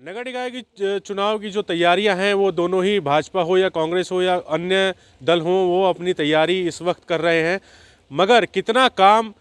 नगर निकाय की चुनाव की जो तैयारियां हैं वो दोनों ही भाजपा हो या कांग्रेस हो या अन्य दल हो वो अपनी तैयारी इस वक्त कर रहे हैं, मगर कितना काम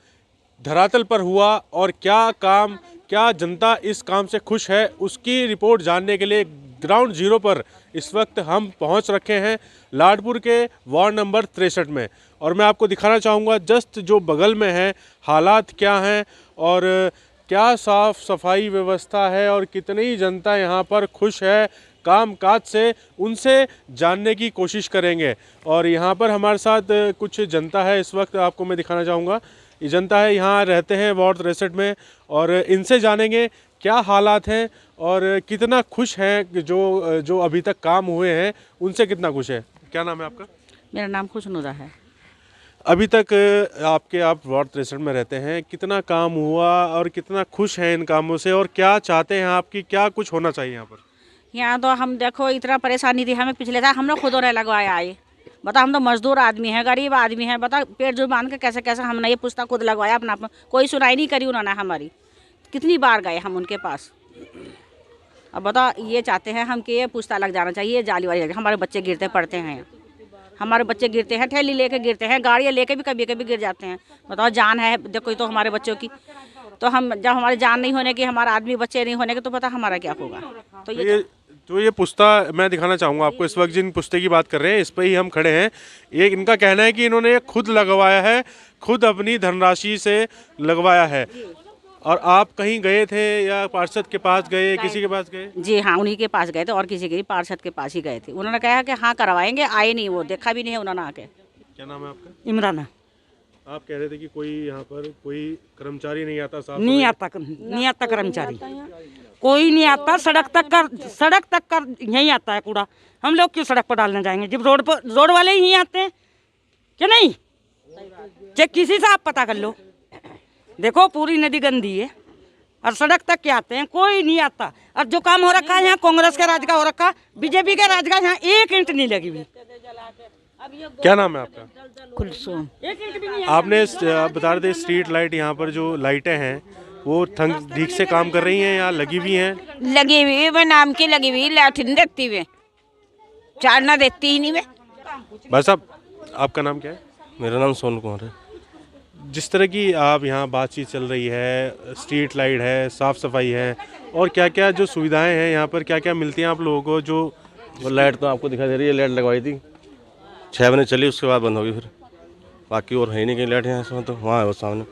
धरातल पर हुआ और क्या जनता इस काम से खुश है उसकी रिपोर्ट जानने के लिए ग्राउंड जीरो पर इस वक्त हम पहुंच रखे हैं लाडपुर के वार्ड नंबर 63 में। और मैं आपको दिखाना चाहूँगा जस्ट जो बगल में है हालात क्या हैं और क्या साफ सफाई व्यवस्था है और कितनी जनता यहाँ पर खुश है काम काज से, उनसे जानने की कोशिश करेंगे। और यहाँ पर हमारे साथ कुछ जनता है इस वक्त आपको मैं दिखाना चाहूँगा। ये जनता है यहाँ रहते हैं वार्ड 63 में और इनसे जानेंगे क्या हालात हैं और कितना खुश हैं जो अभी तक काम हुए हैं उनसे कितना खुश है। क्या नाम है आपका? मेरा नाम खुशनुदा है। अभी तक आप वार्ड 63 में रहते हैं, कितना काम हुआ और कितना खुश हैं इन कामों से और क्या चाहते हैं आपकी क्या कुछ होना चाहिए यहाँ पर? यहाँ तो हम देखो इतना परेशानी थी हमें पिछले साल हम लोग खुद ने लगवाया आए। बता हम तो मजदूर आदमी हैं, गरीब आदमी हैं, बता पेट जो बांध के कैसे कैसे हमने ये पुस्ता खुद लगवाया अपना कोई सुनाई नहीं करी उन्होंने हमारी। कितनी बार गए हम उनके पास। अब बता ये चाहते हैं हम कि ये पुस्ता लग जाना चाहिए, जाली वाली हमारे बच्चे गिरते पड़ते हैं, हमारे बच्चे गिरते हैं, ठेली लेके गिरते हैं, गाड़ियाँ लेके भी कभी कभी गिर जाते हैं। बताओ जान है देखो तो हमारे बच्चों की, तो हम जब हमारी जान नहीं होने की, हमारा आदमी बच्चे नहीं होने के, तो पता हमारा क्या होगा। तो ये पुस्ता मैं दिखाना चाहूँगा आपको। इस वक्त जिन पुस्ते की बात कर रहे हैं इस पर ही हम खड़े हैं। ये इनका कहना है कि इन्होंने खुद लगवाया है, खुद अपनी धनराशि से लगवाया है। और आप कहीं गए थे या पार्षद के पास गए, किसी के पास गए? जी हाँ, उन्हीं के पास गए थे और किसी के पार्षद के पास ही गए थे। उन्होंने कहा कि हाँ करवाएंगे, आए नहीं, वो देखा भी नहीं है उन्होंने आके। क्या नाम है आपका? इमराना। आप कह रहे थे कि कोई यहाँ पर कोई कर्मचारी नहीं आता, साफ नहीं आता कर्मचारी, कोई नहीं आता। सड़क तक कर यहीं आता है कूड़ा। हम लोग क्यों सड़क पर डालने जाएंगे जब रोड वाले ही आते हैं क्या? नहीं, चाहे किसी से आप पता कर लो, देखो पूरी नदी गंदी है और सड़क तक क्या आते हैं, कोई नहीं आता। और जो काम हो रखा है यहाँ कांग्रेस का राज का हो रखा, बीजेपी का राज का यहाँ एक इंट नहीं लगी हुई। क्या नाम है आपका? कुलसुम। आपने आप बता रहे थे स्ट्रीट लाइट यहाँ पर जो लाइटें हैं वो ठीक से काम कर रही हैं या लगी हुई हैं? लगी हुई मैं नाम की लगी हुई, लाइट नहीं देखती वे, चारना देखती ही नहीं वे। भाई साहब आपका नाम क्या है? मेरा नाम सोनू कुमार है। जिस तरह की आप यहाँ बातचीत चल रही है, स्ट्रीट लाइट है, साफ़ सफाई है और क्या क्या जो सुविधाएं हैं यहाँ पर क्या क्या मिलती हैं आप लोगों को? जो लाइट तो आपको दिखाई दे रही है, लाइट लगवाई थी 6 महीने चली, उसके बाद बंद होगी फिर। बाकी और है नहीं कहीं लाइट यहाँ इसमें, तो वहाँ है वो सामने।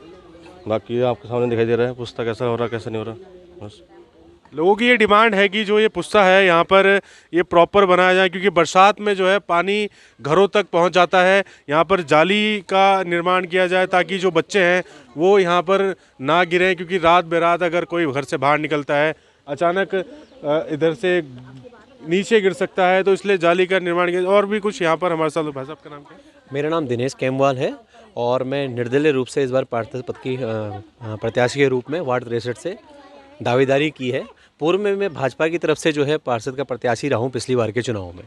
बाकी आपके सामने दिखाई दे रहा है पुस्ता कैसा हो रहा कैसा नहीं हो रहा। बस लोगों की ये डिमांड है कि जो ये पुस्ता है यहाँ पर ये प्रॉपर बनाया जाए, क्योंकि बरसात में जो है पानी घरों तक पहुँच जाता है। यहाँ पर जाली का निर्माण किया जाए ताकि जो बच्चे हैं वो यहाँ पर ना गिरें, क्योंकि रात बेरात अगर कोई घर से बाहर निकलता है अचानक इधर से नीचे गिर सकता है, तो इसलिए जाली का निर्माण किया। और भी कुछ यहाँ पर हमारे साथ। भाई साहब का नाम क्या है? मेरा नाम दिनेश केमवाल है और मैं निर्दलीय रूप से इस बार पार्षद पद की प्रत्याशी के रूप में वार्ड 63 से दावेदारी की है। पूर्व में मैं भाजपा की तरफ से जो है पार्षद का प्रत्याशी रहा हूँ पिछली बार के चुनाव में।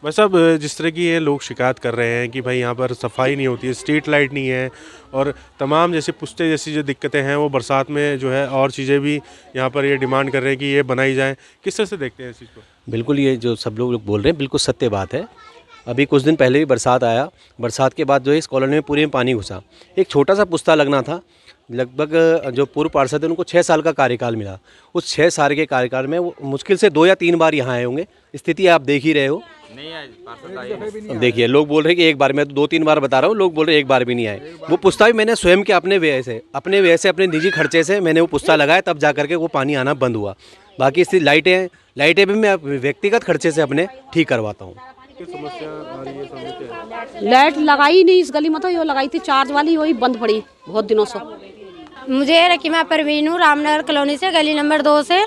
भाई साहब जिस तरह की ये लोग शिकायत कर रहे हैं कि भाई यहाँ पर सफाई नहीं होती है, स्ट्रीट लाइट नहीं है और तमाम जैसे पुस्ते जैसी जो दिक्कतें हैं वो बरसात में जो है और चीज़ें भी यहाँ पर ये डिमांड कर रहे हैं कि ये बनाई जाए, किस तरह से देखते हैं इस चीज़ को? बिल्कुल, ये जो सब लोग बोल रहे हैं बिल्कुल सत्य बात है। अभी कुछ दिन पहले भी बरसात आया, बरसात के बाद जो है इस कॉलोनी में पूरे में पानी घुसा। एक छोटा सा पुस्ता लगना था, लगभग जो पूर्व पार्षद है उनको 6 साल का कार्यकाल मिला। उस 6 साल के कार्यकाल में वो मुश्किल से 2 या 3 बार यहाँ आए होंगे। स्थिति आप देख ही रहे हो। नहीं आए, देखिए लोग बोल रहे हैं कि एक बार, मैं तो 2-3 बार बता रहा हूँ, लोग बोल रहे हैं एक बार भी नहीं आए। वो पुस्ता भी मैंने स्वयं के अपने व्यय से अपने निजी खर्चे से मैंने वो पुस्ता लगाया, तब जा करके वो पानी आना बंद हुआ। बाकी इसकी लाइटें भी मैं व्यक्तिगत खर्चे से अपने ठीक करवाता हूँ। लाइट लगाई नहीं इस गली में, तो ये लगाई थी चार्ज वाली, वही बंद पड़ी बहुत दिनों से। मुझे रकीमा परवीन हूँ, रामनगर कॉलोनी से, गली नंबर 2 से।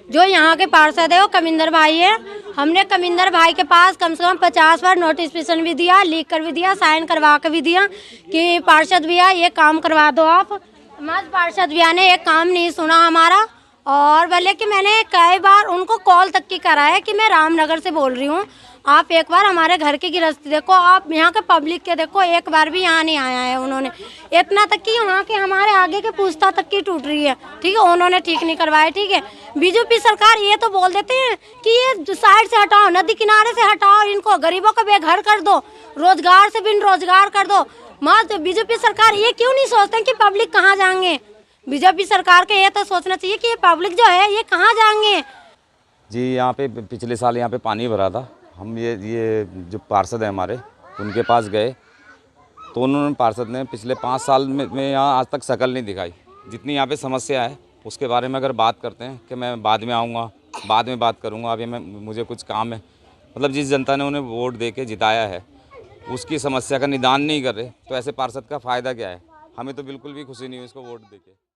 जो यहाँ के पार्षद है वो कमिंदर भाई है। हमने कमिंदर भाई के पास कम से कम 50 बार नोटिफिकेशन भी दिया, लिख कर भी दिया, साइन करवा कर भी दिया कि पार्षद भैया ये काम करवा दो आप। मत पार्षद भैया ने एक काम नहीं सुना हमारा। और भले कि मैंने कई बार उनको कॉल तक की करा है कि मैं रामनगर से बोल रही हूँ, आप एक बार हमारे घर की गृहस्थी देखो, आप यहाँ के पब्लिक के देखो, एक बार भी यहाँ नहीं आया है उन्होंने। इतना तक कि यहाँ के हमारे आगे के पूछता तक की टूट रही है, ठीक है, उन्होंने ठीक नहीं करवाया। ठीक है, बीजेपी सरकार ये तो बोल देते हैं कि ये साइड से हटाओ, नदी किनारे से हटाओ, इनको गरीबों को बेघर कर दो, रोजगार से बिन रोजगार कर दो। मत बीजेपी सरकार ये क्यों नहीं सोचते कि पब्लिक कहाँ जाएंगे? बीजेपी सरकार के ये तो सोचना चाहिए कि ये पब्लिक जो है ये कहाँ जाएंगे। जी यहाँ पे पिछले साल यहाँ पे पानी भरा था। हम ये जो पार्षद हैं हमारे, उनके पास गए तो उन्होंने, पार्षद ने पिछले 5 साल में यहाँ आज तक शक्ल नहीं दिखाई। जितनी यहाँ पे समस्या है उसके बारे में अगर बात करते हैं कि मैं बाद में आऊँगा, बाद में बात करूँगा, अभी मुझे कुछ काम है, मतलब जिस जनता ने उन्हें वोट दे के जिताया है उसकी समस्या का निदान नहीं कर रहे, तो ऐसे पार्षद का फ़ायदा क्या है? हमें तो बिल्कुल भी खुशी नहीं हुई इसको वोट दे के।